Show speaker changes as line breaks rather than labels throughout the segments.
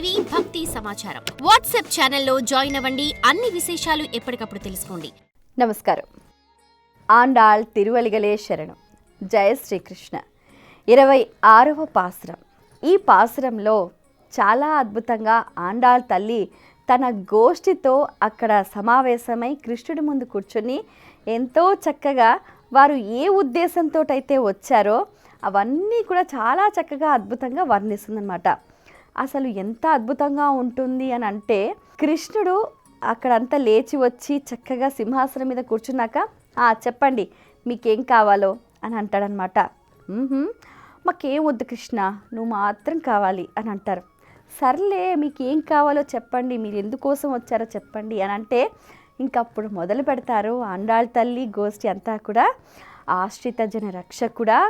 TV భక్తి సమాచారం WhatsApp ఛానల్లో జాయిన్ అవ్వండి. అన్ని విశేషాలు ఎప్పటికప్పుడు తెలుసుకోండి.
నమస్కారం. ఆండాళ్ తిరువలిగలే శరణం. జయ శ్రీకృష్ణ. 26వ పాసురం. ఈ పాసురంలో చాలా అద్భుతంగా ఆండాళ్ తల్లి తన గోష్ఠితో అక్కడ సమావేశమై కృష్ణుడి ముందు కూర్చొని ఎంతో చక్కగా వారు ఏ ఉద్దేశంతో అయితే వచ్చారో అవన్నీ కూడా చాలా చక్కగా అద్భుతంగా వర్ణిస్తుందన్నమాట. అసలు ఎంత అద్భుతంగా ఉంటుంది అని అంటే, కృష్ణుడు అక్కడంతా లేచి వచ్చి చక్కగా సింహాసనం మీద కూర్చున్నాక చెప్పండి మీకేం కావాలో అని అంటాడనమాట. మాకేం వద్దు కృష్ణ, నువ్వు మాత్రం కావాలి అని అంటారు. సర్లే మీకేం కావాలో చెప్పండి, మీరు ఎందుకోసం వచ్చారో చెప్పండి అని అంటే ఇంకప్పుడు మొదలు పెడతారు ఆండాళ్ తల్లి గోష్ఠి అంతా కూడా. ఆశ్రిత జన రక్షకుడా,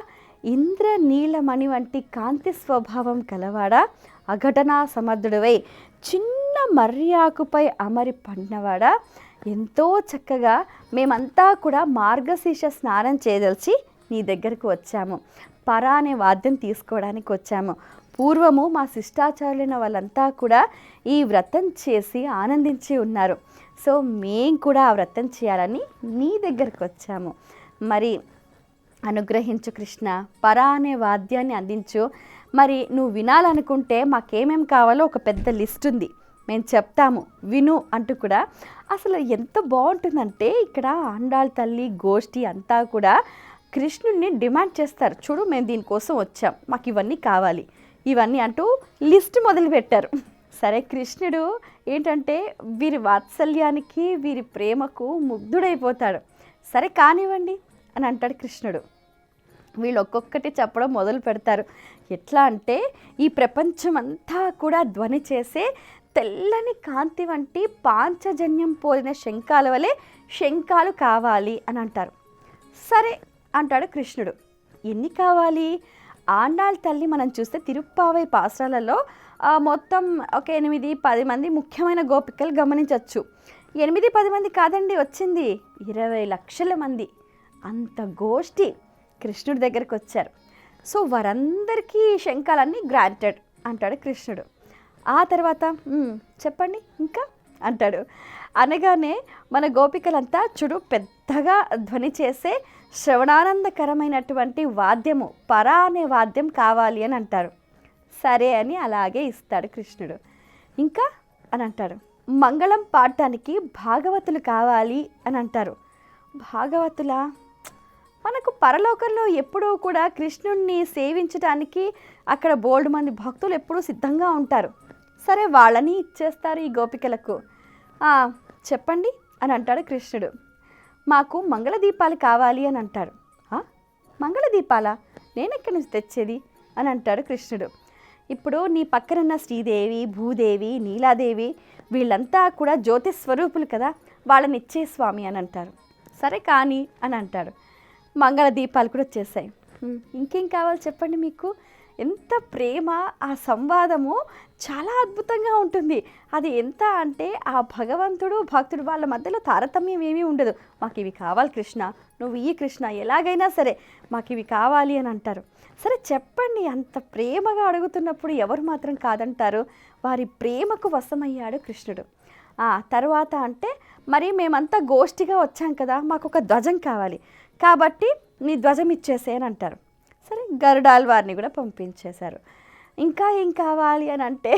ఇంద్ర నీలమణి వంటి కాంతి స్వభావం కలవాడా, అఘటనా సమర్థుడివై చిన్న మర్యాకుపై అమరి పడినవాడా, ఎంతో చక్కగా మేమంతా కూడా మార్గశీర్ష స్నానం చేయదలిచి నీ దగ్గరకు వచ్చాము. పరా అనే వాద్యం తీసుకోవడానికి వచ్చాము. పూర్వము మా శిష్టాచారులైన వాళ్ళంతా కూడా ఈ వ్రతం చేసి ఆనందించి ఉన్నారు. సో మేం కూడా ఆ వ్రతం చేయాలని నీ దగ్గరకు వచ్చాము. మరి అనుగ్రహించు కృష్ణ, పరా అనే వాద్యాన్ని అందించు. మరి నువ్వు వినాలనుకుంటే మాకేమేం కావాలో ఒక పెద్ద లిస్ట్ ఉంది, మేము చెప్తాము విను అంటూ కూడా. అసలు ఎంత బాగుంటుందంటే ఇక్కడ ఆండాళ్ తల్లి గోష్ఠి అంతా కూడా కృష్ణుడిని డిమాండ్ చేస్తారు. చూడు మేము దీనికోసం వచ్చాం, మాకు ఇవన్నీ కావాలి ఇవన్నీ అంటూ లిస్ట్ మొదలుపెట్టారు. సరే, కృష్ణుడు ఏంటంటే వీరి వాత్సల్యానికి వీరి ప్రేమకు ముగ్ధుడైపోతాడు. సరే కానివ్వండి అని అంటాడు కృష్ణుడు. వీళ్ళు ఒక్కొక్కటి చెప్పడం మొదలు పెడతారు. ఎట్లా అంటే, ఈ ప్రపంచం అంతా కూడా ధ్వని చేసే తెల్లని కాంతి వంటి పాంచజన్యం పోలిన శంఖాల వలె శంఖాలు కావాలి అని అంటారు. సరే అంటాడు కృష్ణుడు. ఎన్ని కావాలి? ఆండాళ్ తల్లి మనం చూస్తే తిరుప్పావై పాసురాలలో మొత్తం ఒక 8-10 మంది ముఖ్యమైన గోపికలు గమనించవచ్చు. 8-10 మంది కాదండి, వచ్చింది 20 లక్షల మంది. అంత గోష్ఠి కృష్ణుడి దగ్గరికి వచ్చారు. సో వారందరికీ శంఖాలన్నీ గ్రాంటెడ్ అంటాడు కృష్ణుడు. ఆ తర్వాత చెప్పండి ఇంకా అంటాడు. అనగానే మన గోపికలంతా చూడు పెద్దగా ధ్వని చేసే శ్రవణానందకరమైనటువంటి వాద్యము పరా అనే వాద్యం కావాలి అని అంటారు. సరే అని అలాగే ఇస్తాడు కృష్ణుడు. ఇంకా అని అంటాడు. మంగళం పాడటానికి భాగవతులు కావాలి అని అంటారు. భాగవతులా? మనకు పరలోకంలో ఎప్పుడూ కూడా కృష్ణుడిని సేవించడానికి అక్కడ బోల్డ్ మంది భక్తులు ఎప్పుడూ సిద్ధంగా ఉంటారు. సరే వాళ్ళని ఇచ్చేస్తారు ఈ గోపికలకు. చెప్పండి అని అంటాడు కృష్ణుడు. మాకు మంగళదీపాలు కావాలి అని అంటాడు. మంగళదీపాలా? నేను ఎక్కడి నుంచి తెచ్చేది అని అంటాడు కృష్ణుడు. ఇప్పుడు నీ పక్కనున్న శ్రీదేవి, భూదేవి, నీలాదేవి వీళ్ళంతా కూడా జ్యోతి స్వరూపులు కదా, వాళ్ళని ఇచ్చే స్వామి అని అంటారు. సరే కానీ అని అంటాడు. మంగళ దీపాలు కూడా వచ్చేసాయి. ఇంకేం కావాలి చెప్పండి. మీకు ఎంత ప్రేమ, ఆ సంవాదము చాలా అద్భుతంగా ఉంటుంది. అది ఎంత అంటే ఆ భగవంతుడు భక్తుడు వాళ్ళ మధ్యలో తారతమ్యం ఏమీ ఉండదు. మాకు ఇవి కావాలి కృష్ణ, నువ్వు ఈ కృష్ణ ఎలాగైనా సరే మాకు ఇవి కావాలి అని అంటారు. సరే చెప్పండి. అంత ప్రేమగా అడుగుతున్నప్పుడు ఎవరు మాత్రం కాదంటారు. వారి ప్రేమకు వశమయ్యాడు కృష్ణుడు. తర్వాత అంటే, మరి మేమంతా గోష్ఠిగా వచ్చాం కదా, మాకు ఒక ధ్వజం కావాలి, కాబట్టి నీ ధ్వజం ఇచ్చేసే అని అంటారు. సరే, గరుడాల్ వారిని కూడా పంపించేశారు. ఇంకా ఏం కావాలి అని అంటే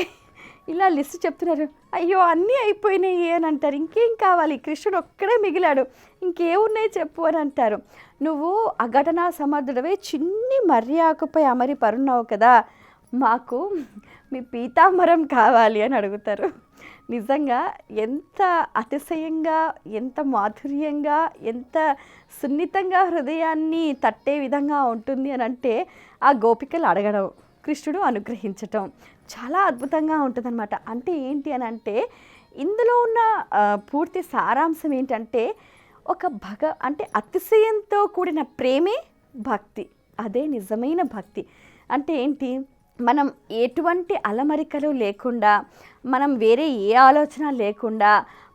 ఇలా లిస్ట్ చెప్తున్నారు. అయ్యో అన్నీ అయిపోయినాయి అని అంటారు. ఇంకేం కావాలి? కృష్ణుడు ఒక్కడే మిగిలాడు, ఇంకేమున్నాయి చెప్పు అని అంటారు. నువ్వు అఘటనా సమర్థుడవే చిన్ని మర్యాకుపై అమరి పరున్నావు కదా, మాకు మీ పీతాంబరం కావాలి అని అడుగుతారు. నిజంగా ఎంత అతిశయంగా, ఎంత మాధుర్యంగా, ఎంత సున్నితంగా హృదయాన్ని తట్టే విధంగా ఉంటుంది అని అంటే ఆ గోపికలు అడగడం, కృష్ణుడు అనుగ్రహించటం చాలా అద్భుతంగా ఉంటుందన్నమాట. అంటే ఏంటి అని అంటే, ఇందులో ఉన్న పూర్తి సారాంశం ఏంటంటే, ఒక అంటే అతిశయంతో కూడిన ప్రేమే భక్తి. అదే నిజమైన భక్తి. అంటే ఏంటి, మనం ఎటువంటి అలమరికలు లేకుండా, మనం వేరే ఏ ఆలోచన లేకుండా,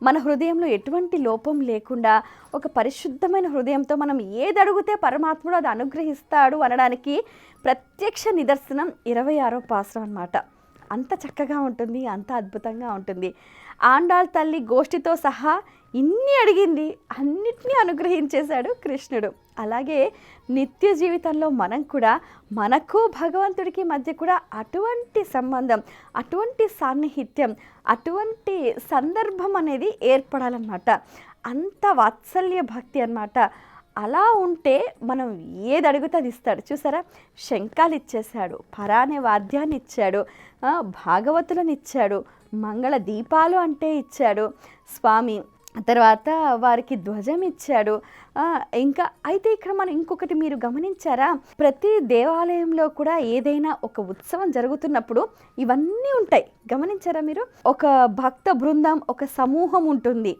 మన హృదయంలో ఎటువంటి లోపం లేకుండా ఒక పరిశుద్ధమైన హృదయంతో మనం ఏది అడిగితే పరమాత్ముడు అది అనుగ్రహిస్తాడు అనడానికి ప్రత్యక్ష నిదర్శనం 26వ పాసురం అన్నమాట. అంత చక్కగా ఉంటుంది, అంత అద్భుతంగా ఉంటుంది. ఆండాళ్ తల్లి గోష్ఠితో సహా ఇన్ని అడిగింది, అన్నిటినీ అనుగ్రహించేశాడు కృష్ణుడు. అలాగే నిత్య జీవితంలో మనం కూడా మనకు భగవంతుడికి మధ్య కూడా అటువంటి సంబంధం, అటువంటి సాన్నిహిత్యం, అటువంటి సందర్భం అనేది ఏర్పడాలన్నమాట. అంత వాత్సల్య భక్తి అన్నమాట. అలా ఉంటే మనం ఏది అడిగితే అది ఇస్తాడు. చూసారా, శంఖాలు ఇచ్చేశాడు, పరానే వాద్యాన్ని ఇచ్చాడు, భాగవతులను ఇచ్చాడు, మంగళ దీపాలు అంటే ఇచ్చాడు స్వామి. తర్వాత వారికి ధ్వజం ఇచ్చాడు. ఇంకా అయితే ఇక్కడ మనం ఇంకొకటి మీరు గమనించారా, ప్రతి దేవాలయంలో కూడా ఏదైనా ఒక ఉత్సవం జరుగుతున్నప్పుడు ఇవన్నీ ఉంటాయి. గమనించారా మీరు? ఒక భక్త బృందం, ఒక సమూహం ఉంటుంది.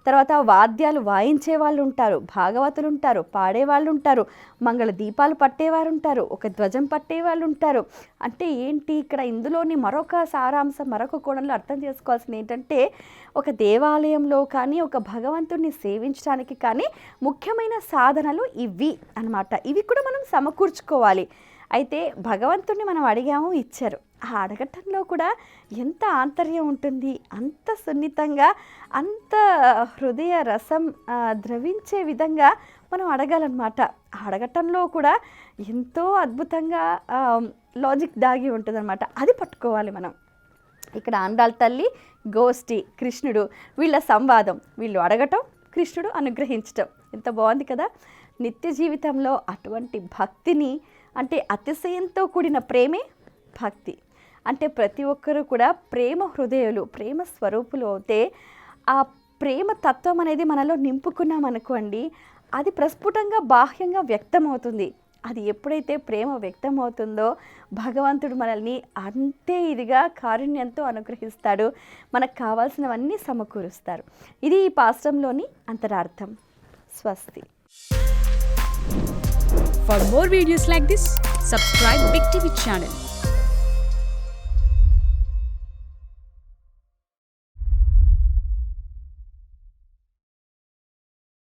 తర్వాత వాద్యాలు వాయించే వాళ్ళు ఉంటారు, భాగవతులు ఉంటారు, పాడేవాళ్ళు ఉంటారు, మంగళ దీపాలు పట్టేవారు ఉంటారు, ఒక ధ్వజం పట్టేవాళ్ళు ఉంటారు. అంటే ఏంటి ఇక్కడ ఇందులోని మరొక సారాంశం, మరొక కోణంలో అర్థం చేసుకోవాల్సింది ఏంటంటే, ఒక దేవాలయంలో కానీ ఒక భగవంతుడిని సేవించడానికి కానీ ముఖ్యమైన సాధనలు ఇవి అన్నమాట. ఇవి కూడా మనం సమకూర్చుకోవాలి. అయితే భగవంతుడిని మనం అడిగాము, ఇచ్చారు. ఆ అడగటంలో కూడా ఎంత ఆంతర్యం ఉంటుంది, అంత సున్నితంగా, అంత హృదయ రసం ద్రవించే విధంగా మనం అడగాలన్నమాట. అడగటంలో కూడా ఎంతో అద్భుతంగా లాజిక్ దాగి ఉంటుందన్నమాట. అది పట్టుకోవాలి మనం. ఇక్కడ ఆండాళ్ తల్లి, గోష్ఠి, కృష్ణుడు, వీళ్ళ సంవాదం, వీళ్ళు అడగటం, కృష్ణుడు అనుగ్రహించటం. ఎంత బాగుంది కదా. నిత్య జీవితంలో అటువంటి భక్తిని, అంటే అతిశయంతో కూడిన ప్రేమే భక్తి. అంటే ప్రతి ఒక్కరూ కూడా ప్రేమ హృదయాలు, ప్రేమ స్వరూపులు అవుతే ఆ ప్రేమ తత్వం అనేది మనలో నింపుకున్నామనుకోండి, అది ప్రస్ఫుటంగా బాహ్యంగా వ్యక్తమవుతుంది. అది ఎప్పుడైతే ప్రేమ వ్యక్తమవుతుందో భగవంతుడు మనల్ని అంతే ఇదిగా కారుణ్యంతో అనుగ్రహిస్తాడు, మనకు కావాల్సినవన్నీ సమకూరుస్తారు. ఇది ఈ పాశ్రంలోని అంతరార్థం. స్వస్తి.
For more videos like this, subscribe Big TV channel.